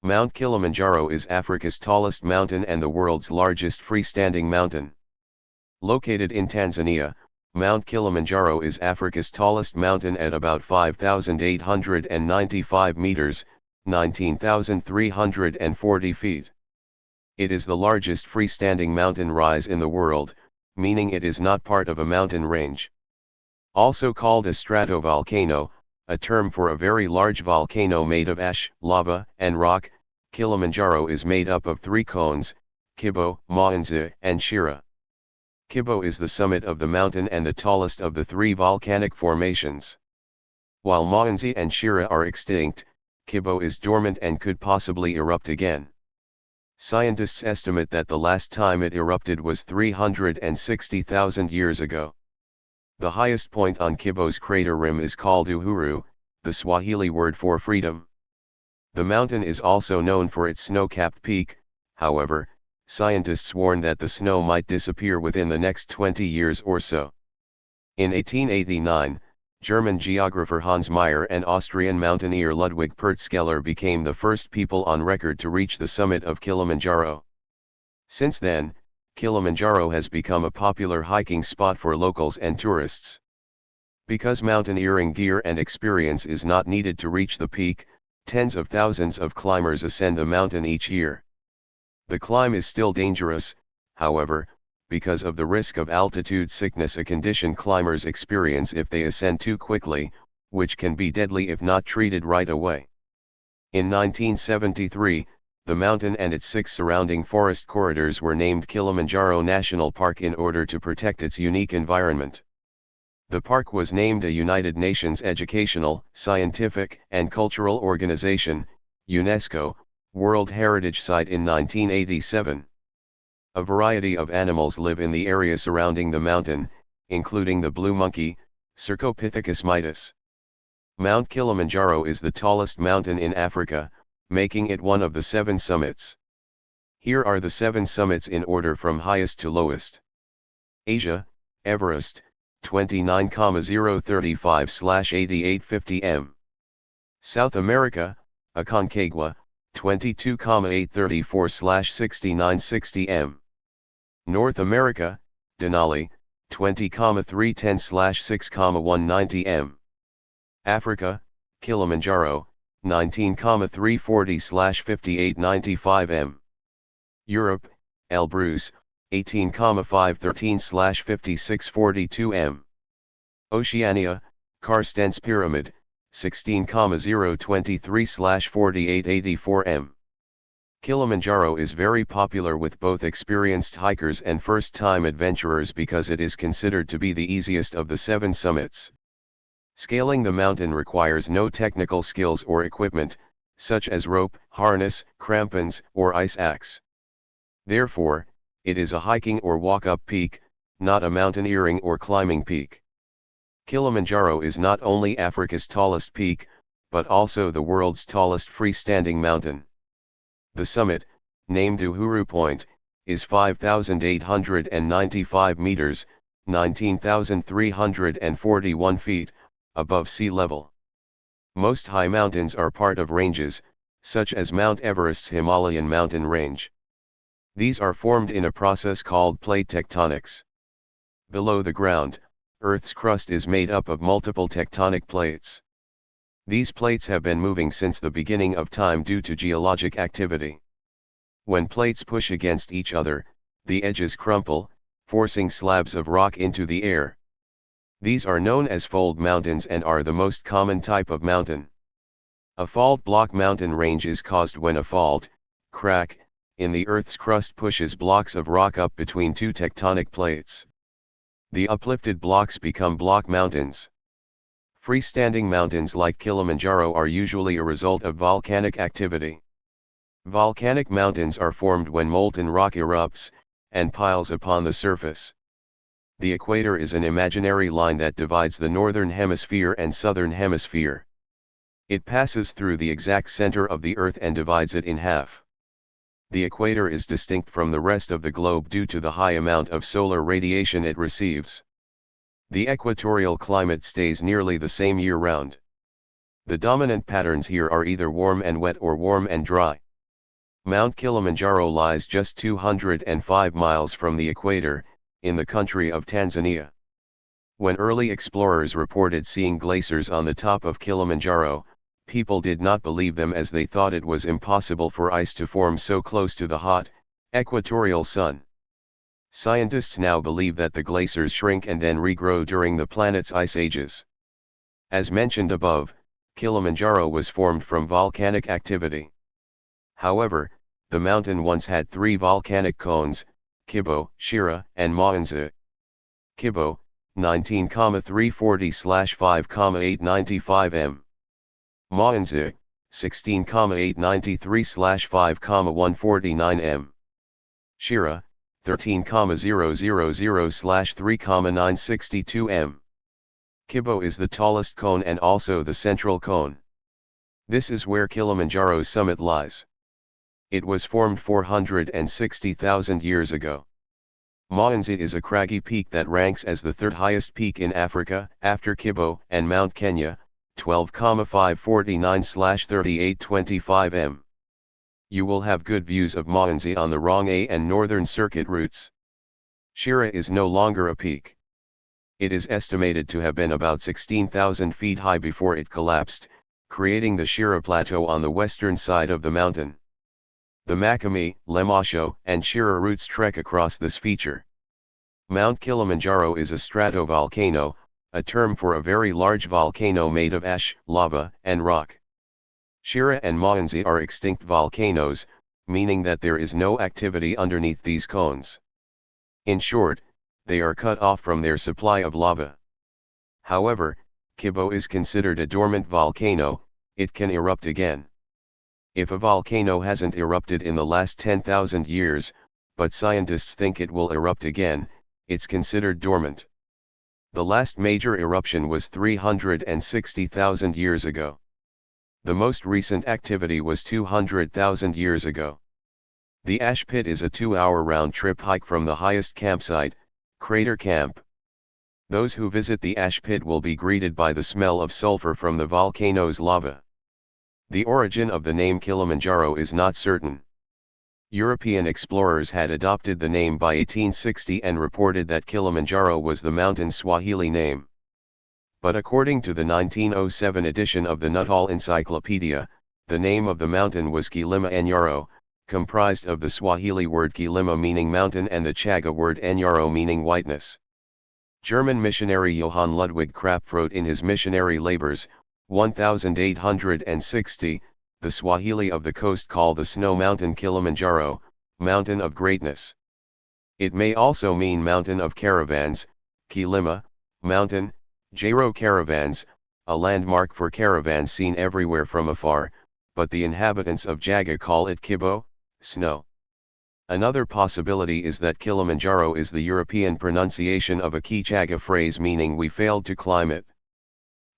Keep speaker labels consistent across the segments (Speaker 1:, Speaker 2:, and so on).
Speaker 1: Mount Kilimanjaro is Africa's tallest mountain and the world's largest freestanding mountain. Located in Tanzania, Mount Kilimanjaro is Africa's tallest mountain at about 5,895 meters, 19,340 feet. It is the largest freestanding mountain rise in the world, meaning it is not part of a mountain range. Also called a stratovolcano, a term for a very large volcano made of ash, lava, and rock, Kilimanjaro is made up of three cones, Kibo, Mawenzi, and Shira. Kibo is the summit of the mountain and the tallest of the three volcanic formations. While Mawenzi and Shira are extinct, Kibo is dormant and could possibly erupt again. Scientists estimate that the last time it erupted was 360,000 years ago. The highest point on Kibo's crater rim is called Uhuru, the Swahili word for freedom. The mountain is also known for its snow-capped peak. However, scientists warn that the snow might disappear within the next 20 years or so. In 1889, German geographer Hans Meyer and Austrian mountaineer Ludwig Pertzkeller became the first people on record to reach the summit of Kilimanjaro. Since then, Kilimanjaro has become a popular hiking spot for locals and tourists. Because mountaineering gear and experience is not needed to reach the peak, tens of thousands of climbers ascend the mountain each year. The climb is still dangerous, however, because of the risk of altitude sickness, a condition climbers experience if they ascend too quickly, which can be deadly if not treated right away. In 1973, the mountain and its 6 surrounding forest corridors were named Kilimanjaro National Park in order to protect its unique environment. The park was named a United Nations Educational, Scientific, and Cultural Organization, UNESCO, World Heritage Site in 1987. A variety of animals live in the area surrounding the mountain, including the blue monkey, Cercopithecus mitis. Mount Kilimanjaro is the tallest mountain in Africa, making it one of the 7 summits. Here are the 7 summits in order from highest to lowest. Asia, Everest, 29,035/8850 m. South America, Aconcagua, 22,834/6960 m. North America, Denali, 20,310/6,190 m. Africa, Kilimanjaro, 19,340/5895 m. Europe, Elbrus, 18,513/5642 m. Oceania, Carstensz Pyramid, 16,023/4884 m. Kilimanjaro is very popular with both experienced hikers and first-time adventurers because it is considered to be the easiest of the 7 summits. Scaling the mountain requires no technical skills or equipment, such as rope, harness, crampons, or ice axe. Therefore, it is a hiking or walk-up peak, not a mountaineering or climbing peak. Kilimanjaro is not only Africa's tallest peak, but also the world's tallest freestanding mountain. The summit, named Uhuru Point, is 5,895 meters, 19,341 feet, above sea level. Most high mountains are part of ranges, such as Mount Everest's Himalayan mountain range. These are formed in a process called plate tectonics. Below the ground, Earth's crust is made up of multiple tectonic plates. These plates have been moving since the beginning of time due to geologic activity. When plates push against each other, the edges crumple, forcing slabs of rock into the air. These are known as fold mountains and are the most common type of mountain. A fault block mountain range is caused when a fault, crack, in the Earth's crust pushes blocks of rock up between 2 tectonic plates. The uplifted blocks become block mountains. Freestanding mountains like Kilimanjaro are usually a result of volcanic activity. Volcanic mountains are formed when molten rock erupts, and piles upon the surface. The equator is an imaginary line that divides the northern hemisphere and southern hemisphere. It passes through the exact center of the Earth and divides it in half. The equator is distinct from the rest of the globe due to the high amount of solar radiation it receives. The equatorial climate stays nearly the same year-round. The dominant patterns here are either warm and wet or warm and dry. Mount Kilimanjaro lies just 205 miles from the equator, in the country of Tanzania. When early explorers reported seeing glaciers on the top of Kilimanjaro, people did not believe them as they thought it was impossible for ice to form so close to the hot, equatorial sun. Scientists now believe that the glaciers shrink and then regrow during the planet's ice ages. As mentioned above, Kilimanjaro was formed from volcanic activity. However, the mountain once had three volcanic cones, Kibo, Shira, and Mawenzi. Kibo, 19,340/5,895 m. Mawenzi, 16,893/5,149 m. Shira, 13,000/3,962 m. Kibo is the tallest cone and also the central cone. This is where Kilimanjaro's summit lies. It was formed 460,000 years ago. Mawenzi is a craggy peak that ranks as the third highest peak in Africa, after Kibo and Mount Kenya, 12,549/3825 m. You will have good views of Mawenzi on the Wrong A and Northern Circuit routes. Shira is no longer a peak. It is estimated to have been about 16,000 feet high before it collapsed, creating the Shira Plateau on the western side of the mountain. The Makami, Lemasho, and Shira routes trek across this feature. Mount Kilimanjaro is a stratovolcano, a term for a very large volcano made of ash, lava, and rock. Shira and Mawenzi are extinct volcanoes, meaning that there is no activity underneath these cones. In short, they are cut off from their supply of lava. However, Kibo is considered a dormant volcano, it can erupt again. If a volcano hasn't erupted in the last 10,000 years, but scientists think it will erupt again, it's considered dormant. The last major eruption was 360,000 years ago. The most recent activity was 200,000 years ago. The ash pit is a 2-hour round-trip hike from the highest campsite, Crater Camp. Those who visit the ash pit will be greeted by the smell of sulfur from the volcano's lava. The origin of the name Kilimanjaro is not certain. European explorers had adopted the name by 1860 and reported that Kilimanjaro was the mountain's Swahili name. But according to the 1907 edition of the Nuttall Encyclopedia, the name of the mountain was Kilimanjaro, comprised of the Swahili word Kilima meaning mountain and the Chaga word Enyaro meaning whiteness. German missionary Johann Ludwig Krapf wrote in his Missionary Labors, 1860, the Swahili of the coast call the snow mountain Kilimanjaro, mountain of greatness. It may also mean mountain of caravans, Kilima, mountain, Jaro caravans, a landmark for caravans seen everywhere from afar, but the inhabitants of Jaga call it Kibo, snow. Another possibility is that Kilimanjaro is the European pronunciation of a Kichaga phrase meaning we failed to climb it.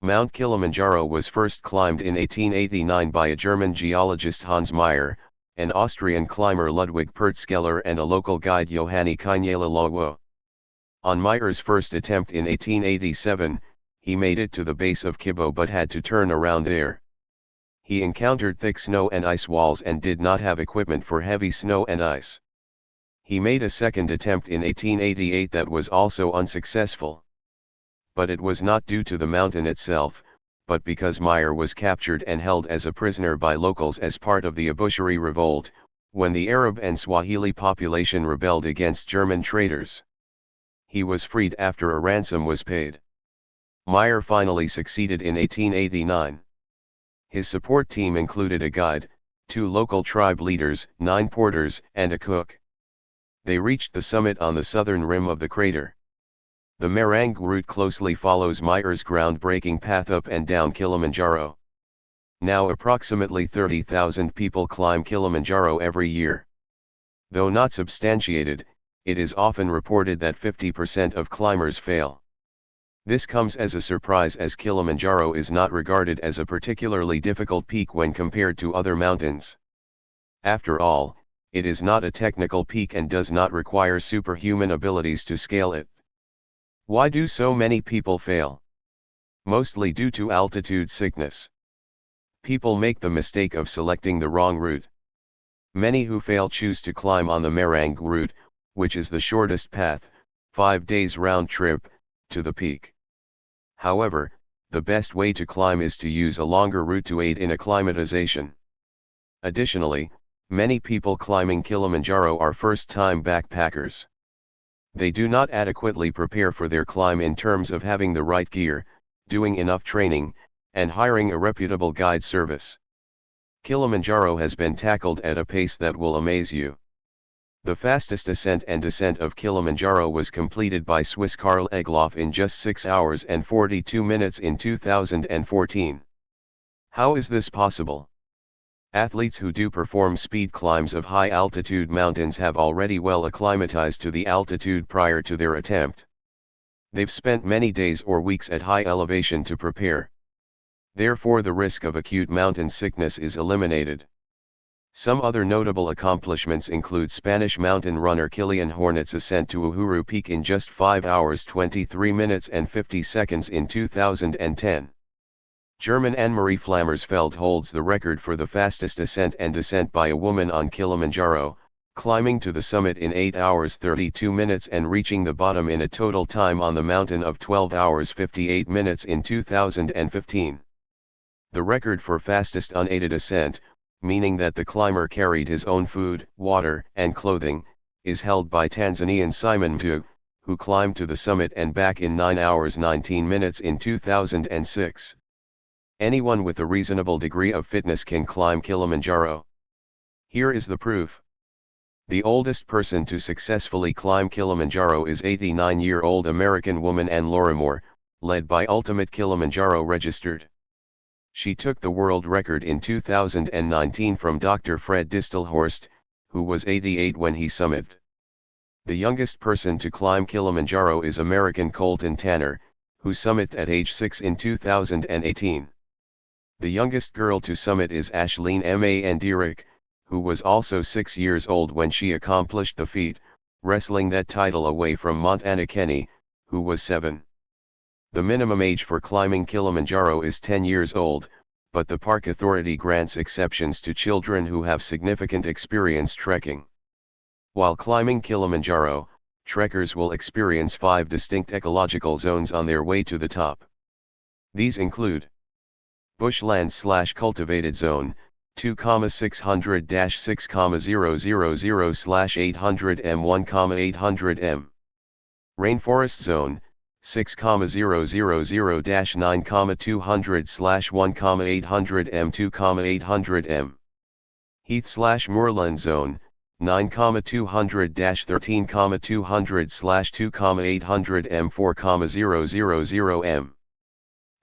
Speaker 1: Mount Kilimanjaro was first climbed in 1889 by a German geologist Hans Meyer, an Austrian climber Ludwig Pertzkeller and a local guide Johanni Kainala. On Meyer's first attempt in 1887, he made it to the base of Kibo but had to turn around there. He encountered thick snow and ice walls and did not have equipment for heavy snow and ice. He made a second attempt in 1888 that was also unsuccessful. But it was not due to the mountain itself, but because Meyer was captured and held as a prisoner by locals as part of the Abushiri revolt, when the Arab and Swahili population rebelled against German traders. He was freed after a ransom was paid. Meyer finally succeeded in 1889. His support team included a guide, 2 local tribe leaders, 9 porters, and a cook. They reached the summit on the southern rim of the crater. The Merang route closely follows Meyer's groundbreaking path up and down Kilimanjaro. Now approximately 30,000 people climb Kilimanjaro every year. Though not substantiated, it is often reported that 50% of climbers fail. This comes as a surprise as Kilimanjaro is not regarded as a particularly difficult peak when compared to other mountains. After all, it is not a technical peak and does not require superhuman abilities to scale it. Why do so many people fail? Mostly due to altitude sickness. People make the mistake of selecting the wrong route. Many who fail choose to climb on the Merang route, which is the shortest path, 5 days round trip, to the peak. However, the best way to climb is to use a longer route to aid in acclimatization. Additionally, many people climbing Kilimanjaro are first-time backpackers. They do not adequately prepare for their climb in terms of having the right gear, doing enough training, and hiring a reputable guide service. Kilimanjaro has been tackled at a pace that will amaze you. The fastest ascent and descent of Kilimanjaro was completed by Swiss Karl Egloff in just 6 hours and 42 minutes in 2014. How is this possible? Athletes who do perform speed climbs of high-altitude mountains have already well acclimatized to the altitude prior to their attempt. They've spent many days or weeks at high elevation to prepare. Therefore, the risk of acute mountain sickness is eliminated. Some other notable accomplishments include Spanish mountain runner Kilian Hornet's ascent to Uhuru Peak in just 5 hours 23 minutes and 50 seconds in 2010. German Annemarie Flammersfeld holds the record for the fastest ascent and descent by a woman on Kilimanjaro, climbing to the summit in 8 hours 32 minutes and reaching the bottom in a total time on the mountain of 12 hours 58 minutes in 2015. The record for fastest unaided ascent, meaning that the climber carried his own food, water, and clothing, is held by Tanzanian Simon Mtu, who climbed to the summit and back in 9 hours 19 minutes in 2006. Anyone with a reasonable degree of fitness can climb Kilimanjaro. Here is the proof. The oldest person to successfully climb Kilimanjaro is 89-year-old American woman Anne Lorimore, led by Ultimate Kilimanjaro Registered. She took the world record in 2019 from Dr. Fred Distelhorst, who was 88 when he summited. The youngest person to climb Kilimanjaro is American Colton Tanner, who summited at age 6 in 2018. The youngest girl to summit is Ashleen Mandirick, who was also 6 years old when she accomplished the feat, wrestling that title away from Montana Kenny, who was 7. The minimum age for climbing Kilimanjaro is 10 years old, but the park authority grants exceptions to children who have significant experience trekking. While climbing Kilimanjaro, trekkers will experience 5 distinct ecological zones on their way to the top. These include bushland/cultivated zone, 2,600-6,000/800 m 1,800 m. Rainforest zone, 6,000-9,200/1,800 m 2,800 m. Heath/moorland zone, 9,200-13,200/2,800 m 4,000 m.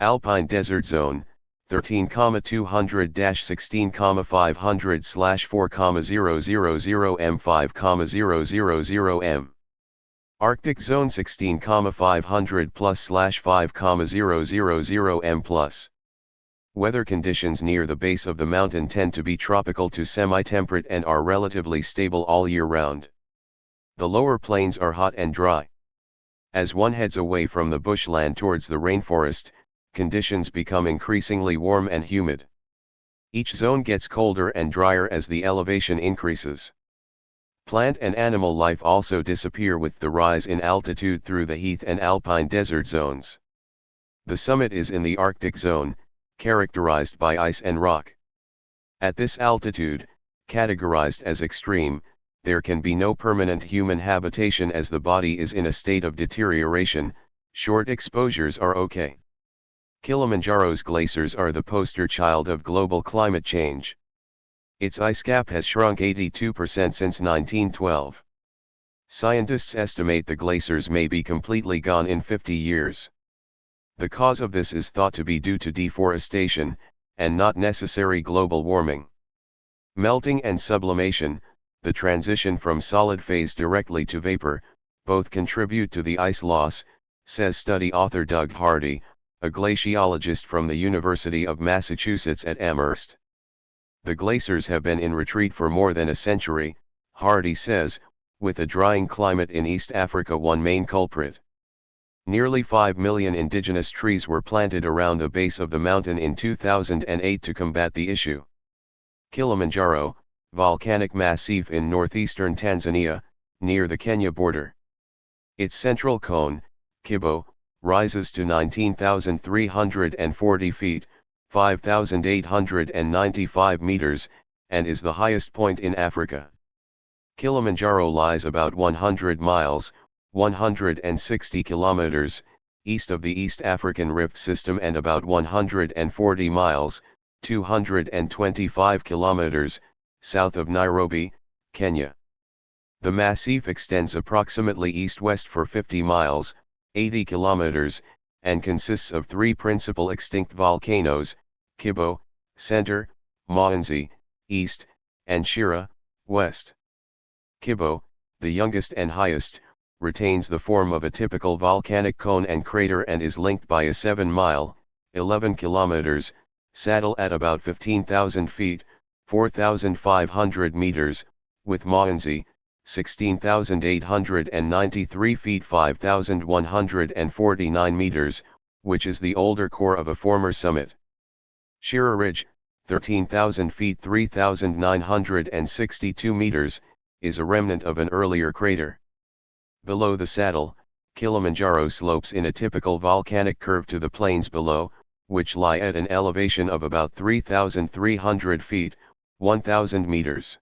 Speaker 1: Alpine desert zone, 13,200-16,500/4,000 m 5,000 m. Arctic zone 16,500 plus/5,000 m plus. Weather conditions near the base of the mountain tend to be tropical to semi-temperate and are relatively stable all year round. The lower plains are hot and dry. As one heads away from the bushland towards the rainforest, conditions become increasingly warm and humid. Each zone gets colder and drier as the elevation increases. Plant and animal life also disappear with the rise in altitude through the heath and alpine desert zones. The summit is in the Arctic zone, characterized by ice and rock. At this altitude, categorized as extreme, there can be no permanent human habitation as the body is in a state of deterioration. Short exposures are okay. Kilimanjaro's glaciers are the poster child of global climate change. Its ice cap has shrunk 82% since 1912. Scientists estimate the glaciers may be completely gone in 50 years. The cause of this is thought to be due to deforestation, and not necessary global warming. Melting and sublimation, the transition from solid phase directly to vapor, both contribute to the ice loss, says study author Doug Hardy, a glaciologist from the University of Massachusetts at Amherst. The glaciers have been in retreat for more than a century, Hardy says, with a drying climate in East Africa one main culprit. Nearly 5 million indigenous trees were planted around the base of the mountain in 2008 to combat the issue. Kilimanjaro, volcanic massif in northeastern Tanzania, near the Kenya border. Its central cone, Kibo, rises to 19,340 feet, 5,895 meters, and is the highest point in Africa. Kilimanjaro lies about 100 miles, 160 kilometers, east of the East African Rift System and about 140 miles, 225 kilometers, south of Nairobi, Kenya. The massif extends approximately east-west for 50 miles, 80 kilometers, and consists of three principal extinct volcanoes, Kibo, center, Mawenzi, east, and Shira, west. Kibo, the youngest and highest, retains the form of a typical volcanic cone and crater and is linked by a 7-mile, 11 kilometers, saddle at about 15,000 feet, 4,500 meters, with Mawenzi, 16,893 feet 5,149 meters, which is the older core of a former summit. Shira Ridge, 13,000 feet 3,962 meters, is a remnant of an earlier crater. Below the saddle, Kilimanjaro slopes in a typical volcanic curve to the plains below, which lie at an elevation of about 3,300 feet, 1,000 meters.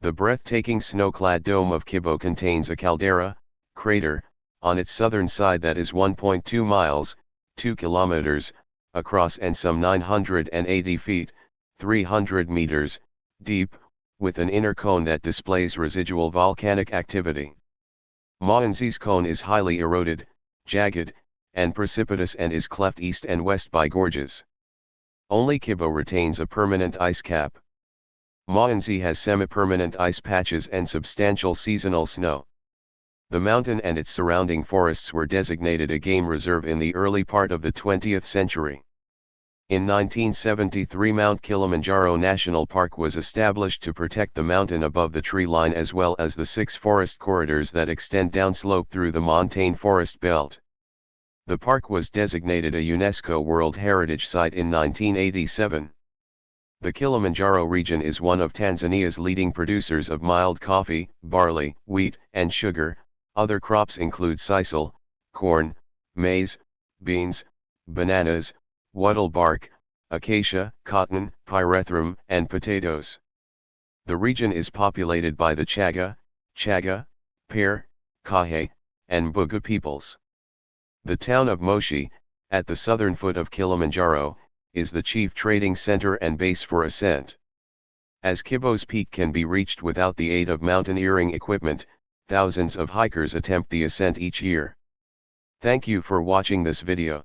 Speaker 1: The breathtaking snow-clad dome of Kibo contains a caldera, crater, on its southern side that is 1.2 miles, 2 kilometers, across and some 980 feet, 300 meters, deep, with an inner cone that displays residual volcanic activity. Mawenzi's cone is highly eroded, jagged, and precipitous and is cleft east and west by gorges. Only Kibo retains a permanent ice cap. Mawenzi has semi-permanent ice patches and substantial seasonal snow. The mountain and its surrounding forests were designated a game reserve in the early part of the 20th century. In 1973, Mount Kilimanjaro National Park was established to protect the mountain above the tree line as well as the 6 forest corridors that extend downslope through the montane forest belt. The park was designated a UNESCO World Heritage Site in 1987. The Kilimanjaro region is one of Tanzania's leading producers of mild coffee, barley, wheat, and sugar. Other crops include sisal, corn, maize, beans, bananas, wattle bark, acacia, cotton, pyrethrum, and potatoes. The region is populated by the Chaga, Peer, Kahe, and Bugu peoples. The town of Moshi, at the southern foot of Kilimanjaro, is the chief trading center and base for ascent. As Kibo's peak can be reached without the aid of mountaineering equipment, thousands of hikers attempt the ascent each year. Thank you for watching this video.